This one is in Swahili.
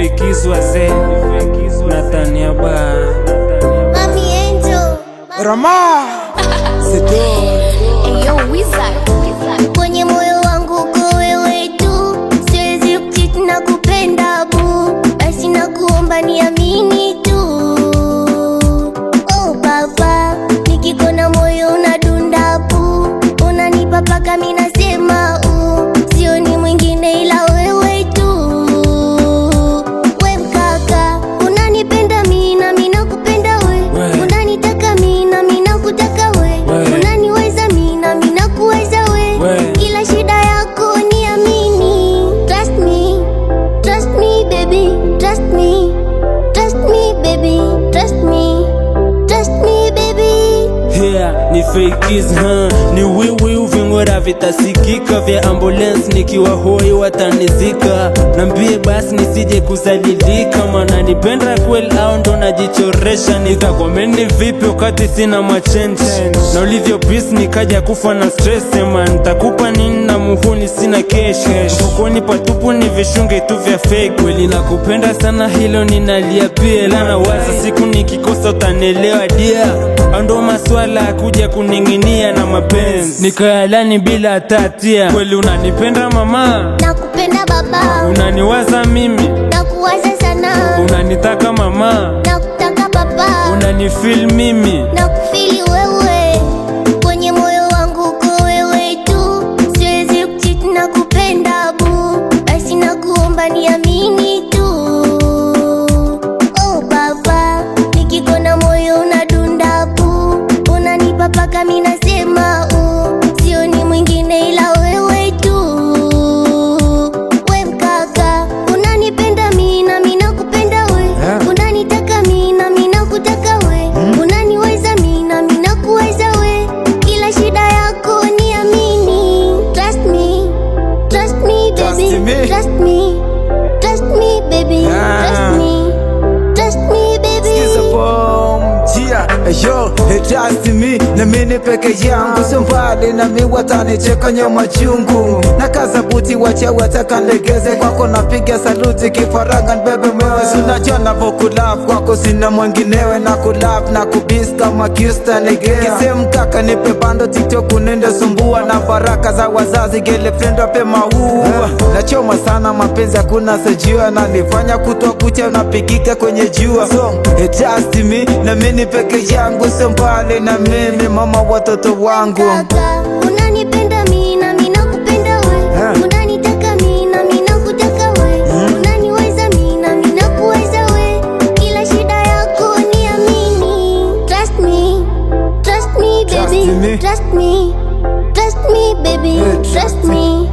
fake wazee Natania ba Mami Angel Rama Seto Eyo Wizard kwenye moyo wangu uko wewe tu, siwezi kuchiti na kupenda bu, basi na kuomba niamini tu. Oh baba, nikikona moyo unadunda bu, unanipa paka mimi nasema sioni mwingine ila wewe tu. We mkaka, unanipenda mimi na mimi nakupenda we, unanitaka mimi na mimi nakutaka we, unaniweza mimi na mimi nakuweza we, kila shida yako niamini. Trust me baby, trust me baby, trust me baby. Yeah, ni fakies ni wiwi vingora vitasikika vya ambulance nikiwa hoi watanizika. Nambie basi nisije kuzalilika, maana nipenda kweli au ndo najichoresha. Nitakwameni vipi wakati sina machenji, na ulivyo busy nikaja kufa na stress. Man nitakupa nini na muhuni sina cash, mfukoni patupu ni vishunge tu vya fake. Kweli nakupenda sana hilo ninalia pia, lana waza siku nikikosa utanelewa dia, ando maswala kuja kuninginia na mapenzi nikayalani bila tatia. Kweli unanipenda mama, Nakupenda baba, unaniwaza mimi, nakuwaza sana, unanitaka mama, nakutaka baba, unanifeel mimi, nakufili wewe, kwenye moyo wangu uko wewe tu, siwezi kuchiti na kupenda bu, basi na kuomba niamini tu. Oh baba, nikikona moyo unadunda bu, unanipa paka mimi nasema sioni mwingine ila wewe tu. We mkaka, unanipenda mimi na mimi nakupenda we, unanitaka mimi na mimi nakutaka we, unaniweza mimi na mimi nakuweza we, kila shida yako niamini. Trust me baby, trust me baby, trust me baby. Yo, trust me, na mimi peke yangu sio mbali na mimi, watanicheka nyuma chungu na kaza buti, wacha watakanlegeze kwako, napiga saluti kifaranga bebe mwewe, unajua navyokulove kwako sina mwenginewe, na kulove na kubis kama Kyusta legea kisem kaka, nipe bando TikTok unende sumbua, na baraka za wazazi girlfriend wape maua. Nachoma sana mapenzi hakuna sejua, na nifanya kutwa kucha unapigika kwenye jua. So trust me, na mimi peke yangu sio mbali na mimi, mama watoto wangu. Kaka, unanipenda mimi na mimi nakupenda we, unanitaka mimi na mimi nakutaka we, unaniweza mimi na mimi nakuweza we, kila shida yako niamini. Trust me baby, trust me baby, trust me.